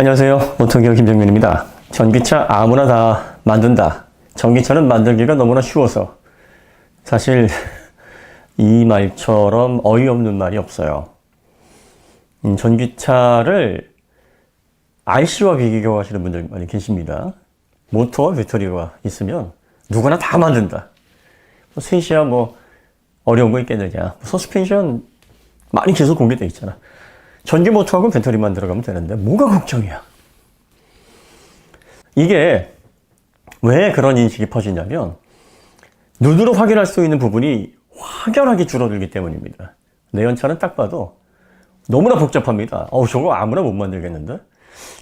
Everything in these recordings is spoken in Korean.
안녕하세요. 모터기업 김정민입니다. 전기차 아무나 다 만든다. 전기차는 만들기가 너무나 쉬워서 사실 이 말처럼 어이없는 말이 없어요. 전기차를 RC와 비교하시는 분들 많이 계십니다. 모터와 배터리가 있으면 누구나 다 만든다. 셋이야 뭐 어려운 거 있겠느냐. 서스펜션 많이 계속 공개되어 있잖아. 전기 모터하고 배터리만 들어가면 되는데 뭐가 걱정이야. 이게 왜 그런 인식이 퍼지냐면 눈으로 확인할 수 있는 부분이 확연하게 줄어들기 때문입니다. 내연차는 딱 봐도 너무나 복잡합니다. 저거 아무나 못 만들겠는데?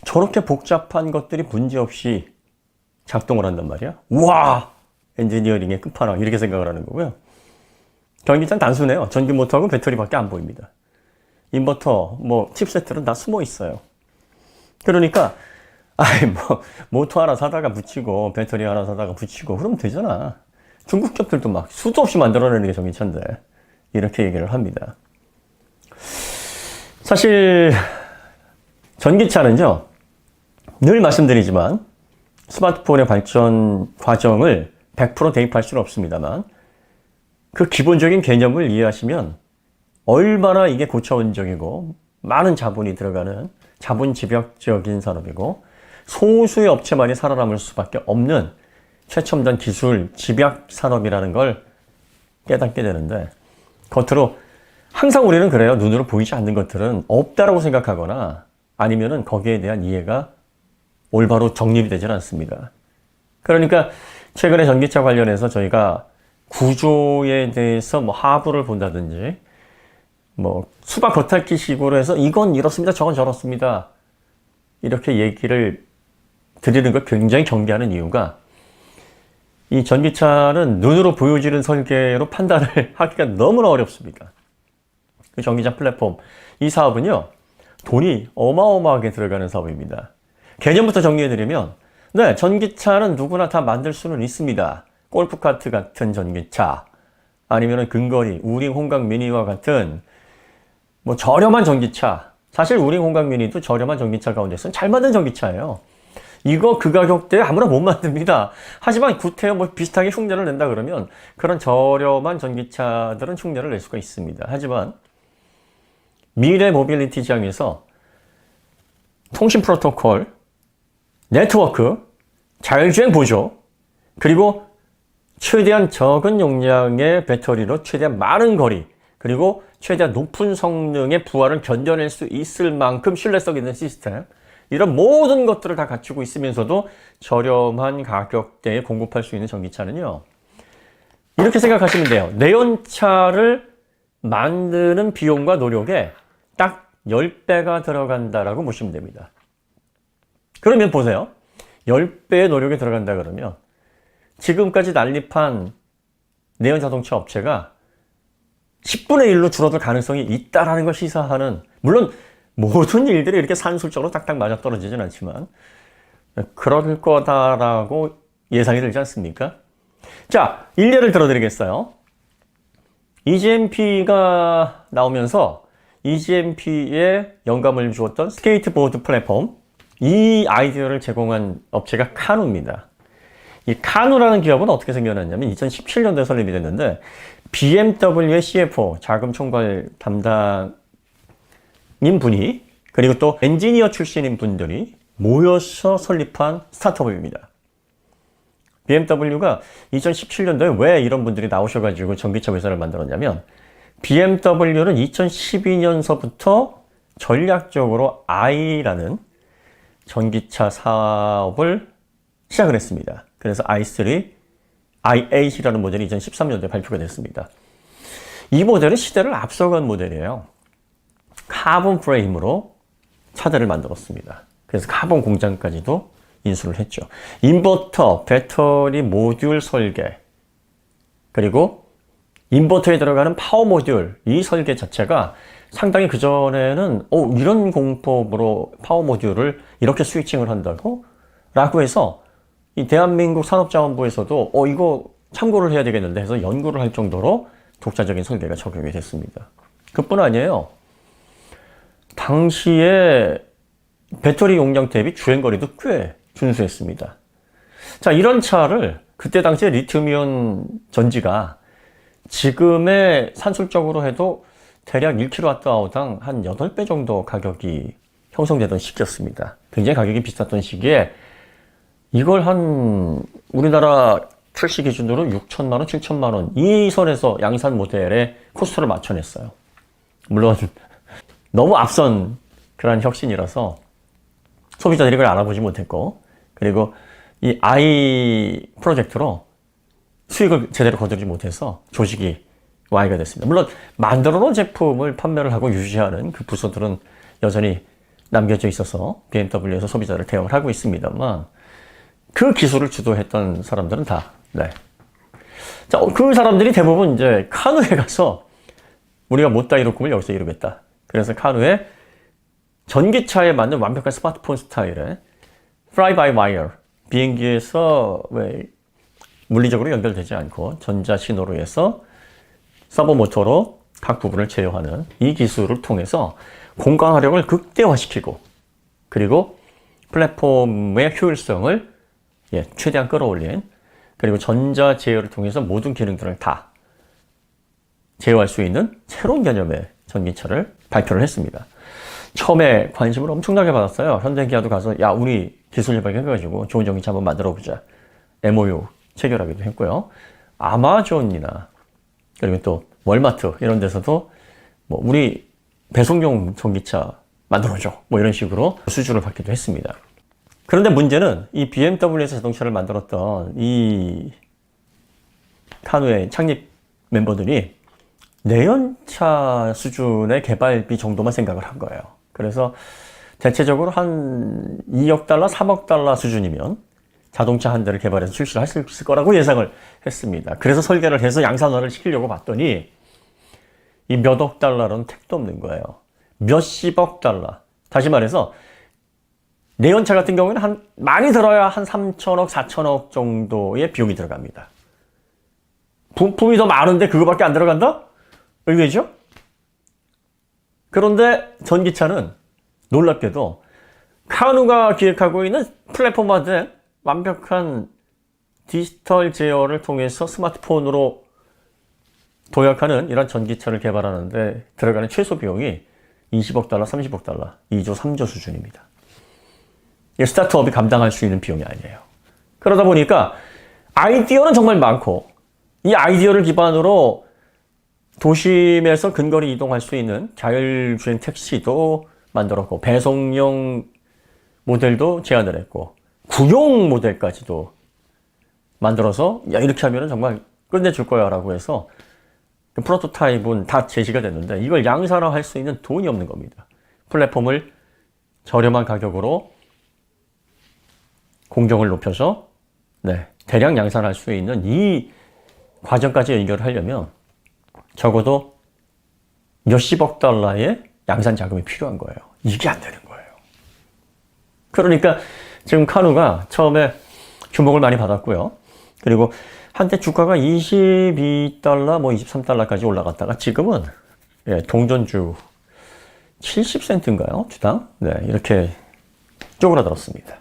저렇게 복잡한 것들이 문제없이 작동을 한단 말이야. 우와! 엔지니어링의 끝판왕 이렇게 생각을 하는 거고요. 전기차는 단순해요. 전기 모터하고 배터리밖에 안 보입니다. 인버터, 칩셋들은 다 숨어 있어요. 그러니까, 모터 하나 사다가 붙이고, 배터리 하나 사다가 붙이고, 그러면 되잖아. 중국 기업들도 막 수도 없이 만들어내는 게 전기차인데, 이렇게 얘기를 합니다. 사실, 전기차는요, 늘 말씀드리지만, 스마트폰의 발전 과정을 100% 대입할 수는 없습니다만, 그 기본적인 개념을 이해하시면, 얼마나 이게 고차원적이고 많은 자본이 들어가는 자본 집약적인 산업이고 소수의 업체만이 살아남을 수밖에 없는 최첨단 기술 집약 산업이라는 걸 깨닫게 되는데 겉으로 항상 우리는 그래요. 눈으로 보이지 않는 것들은 없다라고 생각하거나 아니면은 거기에 대한 이해가 올바로 정립이 되질 않습니다. 그러니까 최근에 전기차 관련해서 저희가 구조에 대해서 하부를 본다든지 수박 겉핥기 식으로 해서 이건 이렇습니다. 저건 저렇습니다. 이렇게 얘기를 드리는 걸 굉장히 경계하는 이유가 이 전기차는 눈으로 보여지는 설계로 판단을 하기가 너무나 어렵습니다. 그 전기차 플랫폼. 이 사업은요, 돈이 어마어마하게 들어가는 사업입니다. 개념부터 정리해드리면, 네, 전기차는 누구나 다 만들 수는 있습니다. 골프카트 같은 전기차, 아니면 근거리, 우링 홍각 미니와 같은 저렴한 전기차. 사실 우링 홍각 미니도 저렴한 전기차 가운데서는 잘 만든 전기차예요. 이거 그 가격대에 아무나 못 만듭니다. 하지만 구태여 비슷하게 흉내를 낸다 그러면 그런 저렴한 전기차들은 흉내를 낼 수가 있습니다. 하지만 미래 모빌리티 지향에서 통신 프로토콜, 네트워크, 자율주행 보조, 그리고 최대한 적은 용량의 배터리로 최대한 많은 거리, 그리고 최대한 높은 성능의 부하를 견뎌낼 수 있을 만큼 신뢰성 있는 시스템, 이런 모든 것들을 다 갖추고 있으면서도 저렴한 가격대에 공급할 수 있는 전기차는요, 이렇게 생각하시면 돼요. 내연차를 만드는 비용과 노력에 딱 10배가 들어간다라고 보시면 됩니다. 그러면 보세요. 10배의 노력이 들어간다 그러면 지금까지 난립한 내연 자동차 업체가 10분의 1로 줄어들 가능성이 있다라는 걸 시사하는, 물론 모든 일들이 이렇게 산술적으로 딱딱 맞아떨어지진 않지만 그럴 거다라고 예상이 들지 않습니까? 자, 일례를 들어드리겠어요. EGMP가 나오면서 EGMP에 영감을 주었던 스케이트보드 플랫폼, 이 아이디어를 제공한 업체가 카누입니다. 이 카누라는 기업은 어떻게 생겨났냐면 2017년도에 설립이 됐는데 BMW의 CFO, 자금 총괄 담당인 분이, 그리고 또 엔지니어 출신인 분들이 모여서 설립한 스타트업입니다. BMW가 2017년도에 왜 이런 분들이 나오셔가지고 전기차 회사를 만들었냐면 BMW는 2012년서부터 전략적으로 i라는 전기차 사업을 시작을 했습니다. 그래서 i3, i8이라는 모델이 2013년도에 발표가 됐습니다. 이 모델은 시대를 앞서간 모델이에요. 카본 프레임으로 차들을 만들었습니다. 그래서 카본 공장까지도 인수를 했죠. 인버터, 배터리 모듈 설계, 그리고 인버터에 들어가는 파워 모듈, 이 설계 자체가 상당히 그전에는 이런 공법으로 파워 모듈을 이렇게 스위칭을 한다고? 라고 해서 이 대한민국 산업자원부에서도 이거 참고를 해야 되겠는데 해서 연구를 할 정도로 독자적인 설계가 적용이 됐습니다. 그뿐 아니에요. 당시에 배터리 용량 대비 주행거리도 꽤 준수했습니다. 자, 이런 차를 그때 당시에 리튬이온 전지가 지금의 산술적으로 해도 대략 1kWh당 한 8배 정도 가격이 형성되던 시기였습니다. 굉장히 가격이 비쌌던 시기에 이걸 한 우리나라 출시 기준으로 6천만 원, 7천만 원 이 선에서 양산 모델에 코스트를 맞춰냈어요. 물론 너무 앞선 그런 혁신이라서 소비자들이 그걸 알아보지 못했고, 그리고 이 I 프로젝트로 수익을 제대로 거두지 못해서 조직이 Y가 됐습니다. 물론 만들어 놓은 제품을 판매를 하고 유지하는 그 부서들은 여전히 남겨져 있어서 BMW에서 소비자를 대응을 하고 있습니다만, 그 기술을 주도했던 사람들은 다, 네. 자, 그 사람들이 대부분 이제 카누에 가서 우리가 못다 이룰 꿈을 여기서 이루겠다. 그래서 카누에 전기차에 맞는 완벽한 스마트폰 스타일의 fly by wire, 비행기에서 왜 물리적으로 연결되지 않고 전자 신호로 해서 서버 모터로 각 부분을 제어하는 이 기술을 통해서 공간활용을 극대화시키고, 그리고 플랫폼의 효율성을 최대한 끌어올린, 그리고 전자 제어를 통해서 모든 기능들을 다 제어할 수 있는 새로운 개념의 전기차를 발표를 했습니다. 처음에 관심을 엄청나게 받았어요. 현대기아도 가서 야, 우리 기술 협약해가지고 좋은 전기차 한번 만들어보자. MOU 체결하기도 했고요. 아마존이나 그리고 또 월마트 이런 데서도 뭐 우리 배송용 전기차 만들어줘. 뭐 이런 식으로 수주를 받기도 했습니다. 그런데 문제는 이 BMW에서 자동차를 만들었던 이 카누의 창립 멤버들이 내연차 수준의 개발비 정도만 생각을 한 거예요. 그래서 대체적으로 한 2억 달러, 3억 달러 수준이면 자동차 한 대를 개발해서 출시를 할 수 있을 거라고 예상을 했습니다. 그래서 설계를 해서 양산화를 시키려고 봤더니 이 몇억 달러로는 택도 없는 거예요. 몇십억 달러. 다시 말해서 내연차 같은 경우에는 많이 들어야 한 3천억, 4천억 정도의 비용이 들어갑니다. 부품이 더 많은데 그거밖에 안 들어간다? 의외죠? 그런데 전기차는 놀랍게도 카누가 기획하고 있는 플랫폼화된 완벽한 디지털 제어를 통해서 스마트폰으로 도약하는 이런 전기차를 개발하는데 들어가는 최소 비용이 20억 달러, 30억 달러, 2조, 3조 수준입니다. 스타트업이 감당할 수 있는 비용이 아니에요. 그러다 보니까 아이디어는 정말 많고, 이 아이디어를 기반으로 도심에서 근거리 이동할 수 있는 자율주행 택시도 만들었고, 배송용 모델도 제안을 했고, 군용 모델까지도 만들어서 야, 이렇게 하면 정말 끝내줄 거야 라고 해서 그 프로토타입은 다 제시가 됐는데 이걸 양산화할 수 있는 돈이 없는 겁니다. 플랫폼을 저렴한 가격으로 공정을 높여서 대량 양산할 수 있는 이 과정까지 연결을 하려면 적어도 몇십억 달러의 양산 자금이 필요한 거예요. 이게 안 되는 거예요. 그러니까 지금 카누가 처음에 주목을 많이 받았고요. 그리고 한때 주가가 22달러, 뭐 23달러까지 올라갔다가 지금은 동전주 70센트인가요? 주당? 네, 이렇게 쪼그라들었습니다.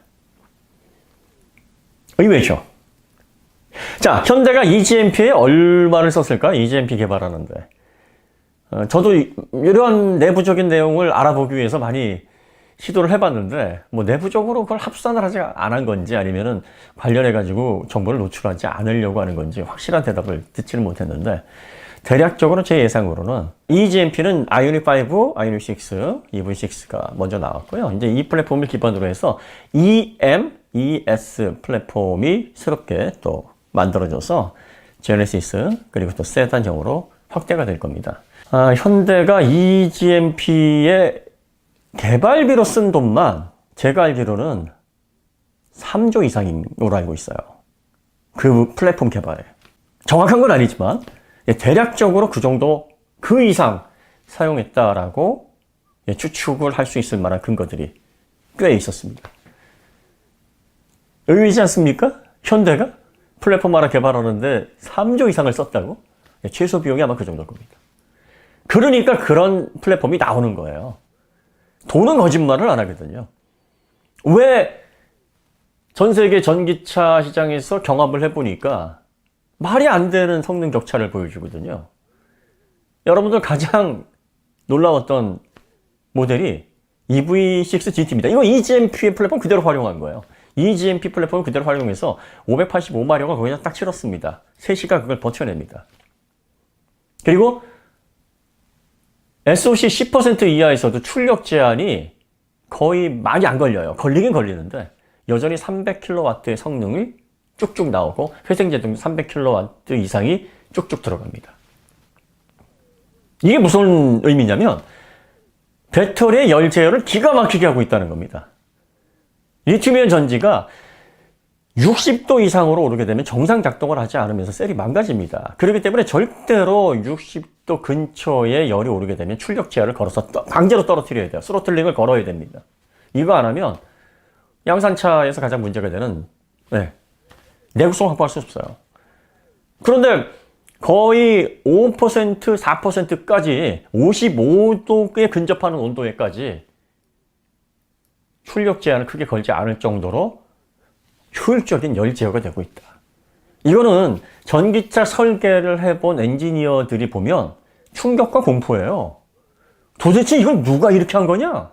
의외죠. 자, 현대가 EGMP에 얼마를 썼을까? EGMP 개발하는데. 저도 이러한 내부적인 내용을 알아보기 위해서 많이 시도를 해봤는데, 뭐 내부적으로 그걸 합산을 하지 않은 건지 아니면은 관련해가지고 정보를 노출하지 않으려고 하는 건지 확실한 대답을 듣지는 못했는데, 대략적으로 제 예상으로는 EGMP는 아이오닉 5, 아이오닉 6, EV6가 먼저 나왔고요. 이제 이 플랫폼을 기반으로 해서 EMES 플랫폼이 새롭게 또 만들어져서 제네시스 그리고 또 세단형으로 확대가 될 겁니다. 현대가 EGMP의 개발비로 쓴 돈만 제가 알기로는 3조 이상으로 알고 있어요. 그 플랫폼 개발에. 정확한 건 아니지만 대략적으로 그 정도, 그 이상 사용했다라고 추측을 할 수 있을 만한 근거들이 꽤 있었습니다. 의외이지 않습니까? 현대가 플랫폼 하나 개발하는데 3조 이상을 썼다고? 최소 비용이 아마 그 정도일 겁니다. 그러니까 그런 플랫폼이 나오는 거예요. 돈은 거짓말을 안 하거든요. 왜 전 세계 전기차 시장에서 경합을 해보니까 말이 안 되는 성능 격차를 보여주거든요. 여러분들 가장 놀라웠던 모델이 EV6 GT입니다. 이거 eGMP 플랫폼 그대로 활용한 거예요. eGMP 플랫폼 그대로 활용해서 585마력을 거기다 딱 치렀습니다. 3시간 그걸 버텨냅니다. 그리고 SOC 10% 이하에서도 출력 제한이 거의 많이 안 걸려요. 걸리긴 걸리는데 여전히 300kW의 성능이 쭉쭉 나오고 회생제동 300kW 이상이 쭉쭉 들어갑니다. 이게 무슨 의미냐면 배터리의 열 제어를 기가 막히게 하고 있다는 겁니다. 리튬이온 전지가 60도 이상으로 오르게 되면 정상 작동을 하지 않으면서 셀이 망가집니다. 그렇기 때문에 절대로 60도 근처에 열이 오르게 되면 출력 제한을 걸어서 강제로 떨어뜨려야 돼요. 스로틀링을 걸어야 됩니다. 이거 안 하면 양산차에서 가장 문제가 되는 내구성 확보할 수 없어요. 그런데 거의 5%, 4%까지 55도에 근접하는 온도에까지 출력 제한을 크게 걸지 않을 정도로 효율적인 열 제어가 되고 있다. 이거는 전기차 설계를 해본 엔지니어들이 보면 충격과 공포예요. 도대체 이걸 누가 이렇게 한 거냐?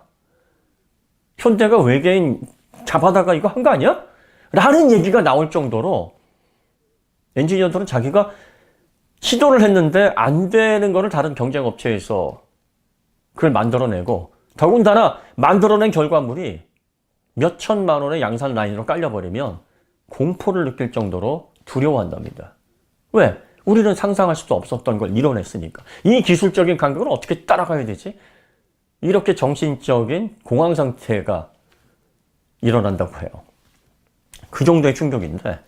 현대가 외계인 잡아다가 이거 한 거 아니야? 라는 얘기가 나올 정도로 엔지니어들은 자기가 시도를 했는데 안 되는 거를 다른 경쟁 업체에서 그걸 만들어내고 더군다나 만들어낸 결과물이 몇 천만 원의 양산 라인으로 깔려버리면 공포를 느낄 정도로 두려워한답니다. 왜? 우리는 상상할 수도 없었던 걸 이뤄냈으니까. 이 기술적인 간격을 어떻게 따라가야 되지? 이렇게 정신적인 공황 상태가 일어난다고 해요. 그 정도의 충격인데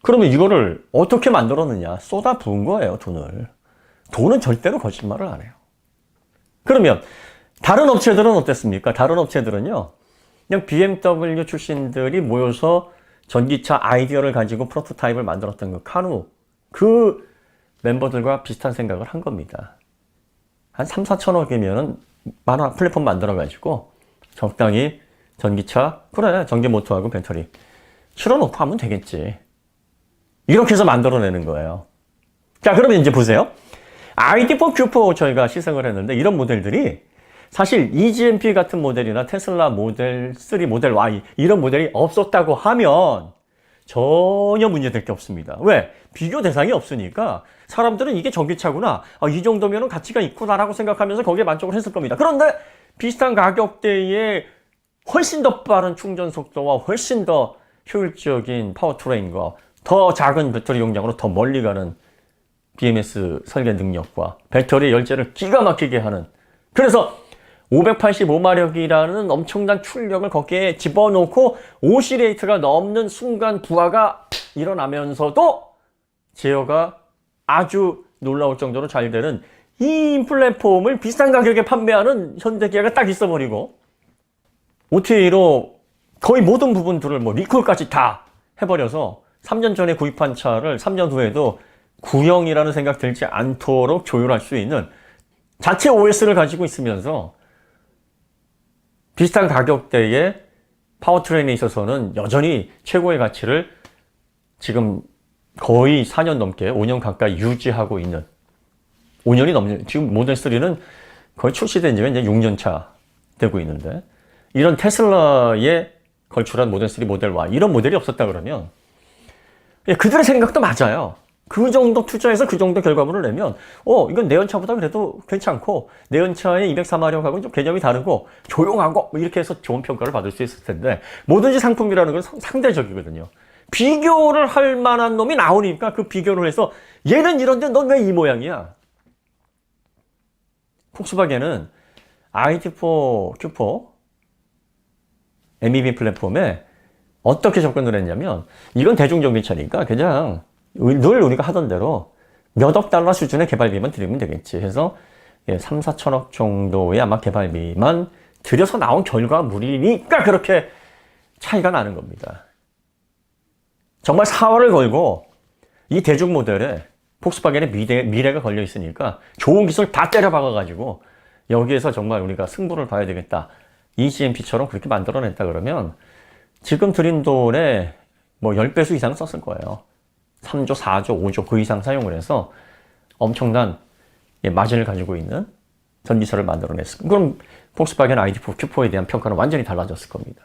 그러면 이거를 어떻게 만들었느냐? 쏟아 부은 거예요, 돈을. 돈은 절대로 거짓말을 안 해요. 그러면 다른 업체들은 어땠습니까? 다른 업체들은요, 그냥 BMW 출신들이 모여서 전기차 아이디어를 가지고 프로토타입을 만들었던 그 카누, 그 멤버들과 비슷한 생각을 한 겁니다. 한 3, 4천억이면은 만화 플랫폼 만들어가지고 적당히 전기차, 그래, 전기 모터하고 배터리 실어놓고 하면 되겠지. 이렇게 해서 만들어내는 거예요. 자, 그러면 이제 보세요. ID4 Q4 저희가 시승을 했는데 이런 모델들이 사실 eGMP 같은 모델이나 테슬라 모델 3, 모델 Y 이런 모델이 없었다고 하면 전혀 문제될 게 없습니다. 왜? 비교 대상이 없으니까 사람들은 이게 전기차구나. 이 정도면 가치가 있구나라고 생각하면서 거기에 만족을 했을 겁니다. 그런데 비슷한 가격대에 훨씬 더 빠른 충전 속도와 훨씬 더 효율적인 파워트레인과 더 작은 배터리 용량으로 더 멀리 가는 BMS 설계 능력과 배터리 열재를 기가 막히게 하는, 그래서 585마력이라는 엄청난 출력을 거기에 집어넣고 5시레이트가 넘는 순간 부하가 일어나면서도 제어가 아주 놀라울 정도로 잘 되는 이 플랫폼을 비싼 가격에 판매하는 현대기아가 딱 있어버리고 OTA로 거의 모든 부분들을 뭐 리콜까지 다 해버려서 3년 전에 구입한 차를 3년 후에도 구형이라는 생각 들지 않도록 조율할 수 있는 자체 OS를 가지고 있으면서 비슷한 가격대의 파워트레인에 있어서는 여전히 최고의 가치를 지금 거의 4년 넘게 5년 가까이 유지하고 있는, 5년이 넘는, 지금 모델 3는 거의 출시된 지가 이제 6년 차 되고 있는데, 이런 테슬라에 걸출한 모델 3, 모델 Y 이런 모델이 없었다 그러면 그들의 생각도 맞아요. 그 정도 투자해서 그 정도 결과물을 내면 이건 내연차보다 그래도 괜찮고 내연차의 204마력하고는 좀 개념이 다르고 조용하고 이렇게 해서 좋은 평가를 받을 수 있을 텐데, 뭐든지 상품이라는 건 상대적이거든요. 비교를 할 만한 놈이 나오니까 그 비교를 해서 얘는 이런데 넌 왜 이 모양이야? 폭스바겐은 ID4 Q4 MEB 플랫폼에 어떻게 접근을 했냐면, 이건 대중전기차니까 그냥 늘 우리가 하던 대로 몇 억 달러 수준의 개발비만 들이면 되겠지 해서 3, 4천억 정도의 아마 개발비만 들여서 나온 결과물이니까 그렇게 차이가 나는 겁니다. 정말 사활을 걸고 이 대중 모델에 폭스바겐의 미래가 걸려 있으니까 좋은 기술 다 때려 박아가지고 여기에서 정말 우리가 승부를 봐야 되겠다. eGMP처럼 그렇게 만들어냈다 그러면 지금 들인 돈의 뭐 10배수 이상 썼을 거예요. 3조, 4조, 5조 그 이상 사용을 해서 엄청난 마진을 가지고 있는 전기차를 만들어냈을. 그럼 폭스바겐 ID4 Q4에 대한 평가는 완전히 달라졌을 겁니다.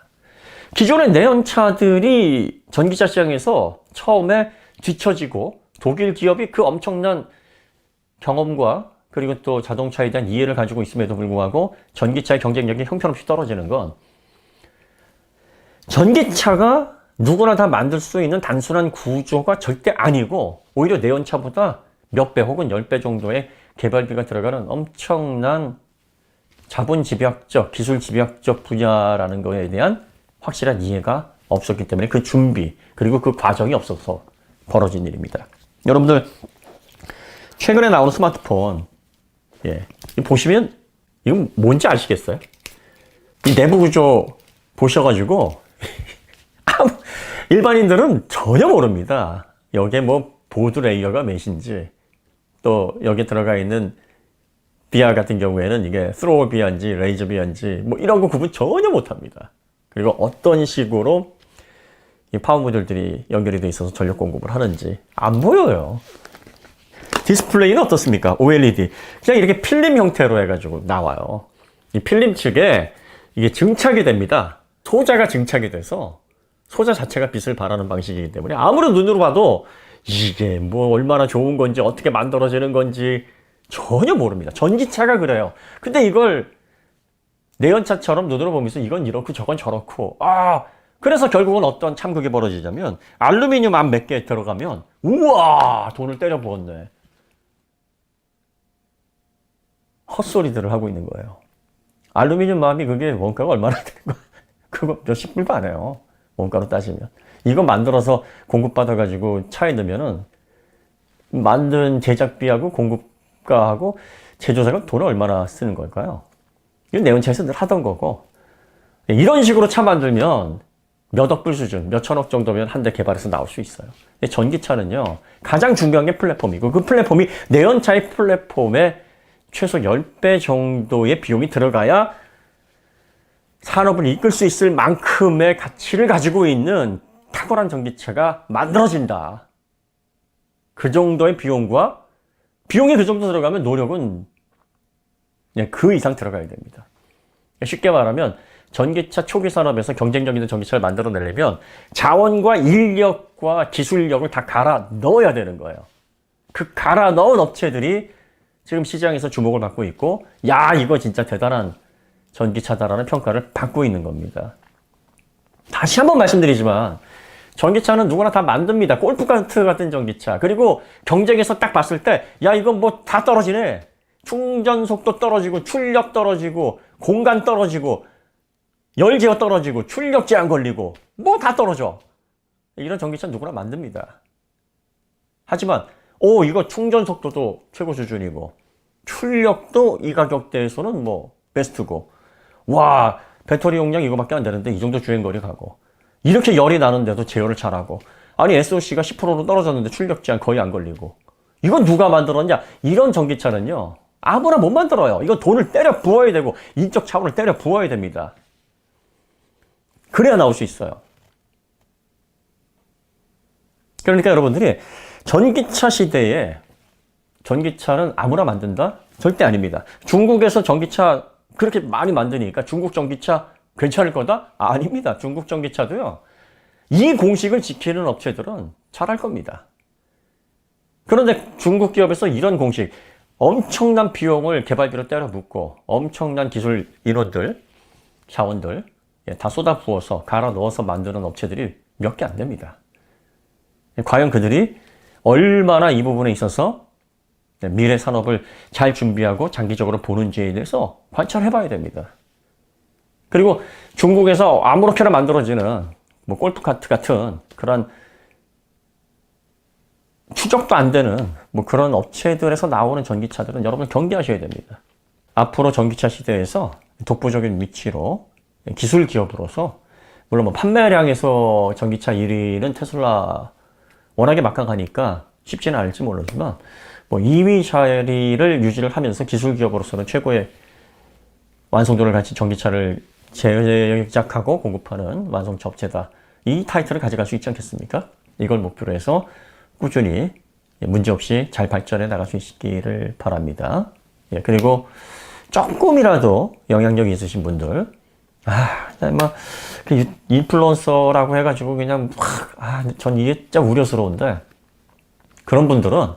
기존의 내연차들이 전기차 시장에서 처음에 뒤처지고 독일 기업이 그 엄청난 경험과 그리고 또 자동차에 대한 이해를 가지고 있음에도 불구하고 전기차의 경쟁력이 형편없이 떨어지는 건 전기차가 누구나 다 만들 수 있는 단순한 구조가 절대 아니고 오히려 내연차보다 몇 배 혹은 10배 정도의 개발비가 들어가는 엄청난 자본 집약적, 기술 집약적 분야라는 거에 대한 확실한 이해가 없었기 때문에 그 준비, 그리고 그 과정이 없어서 벌어진 일입니다. 여러분들, 최근에 나오는 스마트폰, 보시면, 이건 뭔지 아시겠어요? 이 내부 구조 보셔가지고, 일반인들은 전혀 모릅니다. 여기에 뭐, 보드 레이어가 몇인지, 또 여기에 들어가 있는 비아 같은 경우에는 이게 스로우 비아인지 레이저 비아인지 뭐 이런 거 구분 전혀 못합니다. 그리고 어떤 식으로 이 파워 모듈들이 연결이 돼 있어서 전력 공급을 하는지 안 보여요. 디스플레이는 어떻습니까? OLED. 그냥 이렇게 필름 형태로 해가지고 나와요. 이 필름 측에 이게 증착이 됩니다. 소자가 증착이 돼서 소자 자체가 빛을 발하는 방식이기 때문에 아무런 눈으로 봐도 이게 뭐 얼마나 좋은 건지 어떻게 만들어지는 건지 전혀 모릅니다. 전기차가 그래요. 근데 이걸 내연차처럼 눈으로 보면서 이건 이렇고 저건 저렇고 그래서 결국은 어떤 참극이 벌어지냐면 알루미늄 암 몇 개 들어가면 우와 돈을 때려 부었네. 헛소리들을 하고 있는 거예요. 알루미늄 암이 그게 원가가 얼마나 되는 거야? 그거 몇십 불도 안 해요. 원가로 따지면. 이거 만들어서 공급받아가지고 차에 넣으면은 만든 제작비하고 공급가하고 제조사가 돈을 얼마나 쓰는 걸까요? 이건 내연차에서 늘 하던 거고. 이런 식으로 차 만들면 몇억 불 수준, 몇천억 정도면 한 대 개발해서 나올 수 있어요. 근데 전기차는요, 가장 중요한 게 플랫폼이고, 그 플랫폼이 내연차의 플랫폼에 최소 10배 정도의 비용이 들어가야 산업을 이끌 수 있을 만큼의 가치를 가지고 있는 탁월한 전기차가 만들어진다. 그 정도의 비용과, 비용이 그 정도 들어가면 노력은 그 이상 들어가야 됩니다. 쉽게 말하면 전기차 초기 산업에서 경쟁력 있는 전기차를 만들어내려면 자원과 인력과 기술력을 다 갈아 넣어야 되는 거예요. 그 갈아 넣은 업체들이 지금 시장에서 주목을 받고 있고, 야, 이거 진짜 대단한 전기차다라는 평가를 받고 있는 겁니다. 다시 한번 말씀드리지만 전기차는 누구나 다 만듭니다. 골프카트 같은 전기차. 그리고 경쟁에서 딱 봤을 때 야, 이건 뭐 다 떨어지네. 충전 속도 떨어지고 출력 떨어지고 공간 떨어지고 열 제어 떨어지고 출력 제한 걸리고 뭐 다 떨어져. 이런 전기차 누구나 만듭니다. 하지만 이거 충전 속도도 최고 수준이고 출력도 이 가격대에서는 뭐 베스트고, 와, 배터리 용량 이거밖에 안 되는데 이 정도 주행거리 가고, 이렇게 열이 나는데도 제어를 잘하고, 아니 SOC가 10%로 떨어졌는데 출력 제한 거의 안 걸리고, 이건 누가 만들었냐? 이런 전기차는요 아무나 못 만들어요. 이거 돈을 때려 부어야 되고 인적 자원을 때려 부어야 됩니다. 그래야 나올 수 있어요. 그러니까 여러분들이 전기차 시대에 전기차는 아무나 만든다? 절대 아닙니다. 중국에서 전기차 그렇게 많이 만드니까 중국 전기차 괜찮을 거다? 아닙니다. 중국 전기차도요, 이 공식을 지키는 업체들은 잘할 겁니다. 그런데 중국 기업에서 이런 공식, 엄청난 비용을 개발비로 때려 붓고 엄청난 기술 인원들, 자원들 다 쏟아 부어서 갈아 넣어서 만드는 업체들이 몇 개 안 됩니다. 과연 그들이 얼마나 이 부분에 있어서 미래 산업을 잘 준비하고 장기적으로 보는지에 대해서 관찰해 봐야 됩니다. 그리고 중국에서 아무렇게나 만들어지는 뭐 골프카트 같은 그런 추적도 안 되는 뭐 그런 업체들에서 나오는 전기차들은 여러분 경계하셔야 됩니다. 앞으로 전기차 시대에서 독보적인 위치로 기술 기업으로서, 물론 뭐 판매량에서 전기차 1위는 테슬라 워낙에 막강하니까 쉽지는 않을지 모르지만 뭐 2위 자리를 유지를 하면서 기술 기업으로서는 최고의 완성도를 가진 전기차를 제작하고 공급하는 완성차 업체다. 이 타이틀을 가져갈 수 있지 않겠습니까? 이걸 목표로 해서 꾸준히 문제없이 잘 발전해 나갈 수 있기를 바랍니다. 예, 그리고 조금이라도 영향력이 있으신 분들, 그 인플루언서라고 해가지고 그냥 전 이게 진짜 우려스러운데, 그런 분들은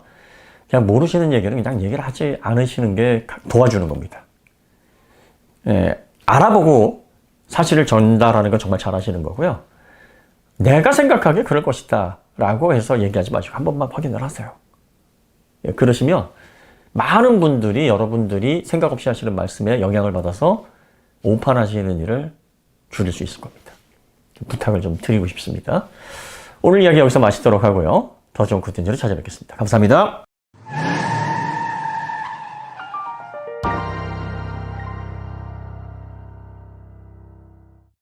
그냥 모르시는 얘기는 그냥 얘기를 하지 않으시는 게 도와주는 겁니다. 예, 알아보고 사실을 전달하는 건 정말 잘하시는 거고요. 내가 생각하기에 그럴 것이다 라고 해서 얘기하지 마시고 한 번만 확인을 하세요. 예, 그러시면 많은 분들이 여러분들이 생각 없이 하시는 말씀에 영향을 받아서 오판하시는 일을 줄일 수 있을 겁니다. 부탁을 좀 드리고 싶습니다. 오늘 이야기 여기서 마치도록 하고요. 더 좋은 콘텐츠로 찾아뵙겠습니다. 감사합니다.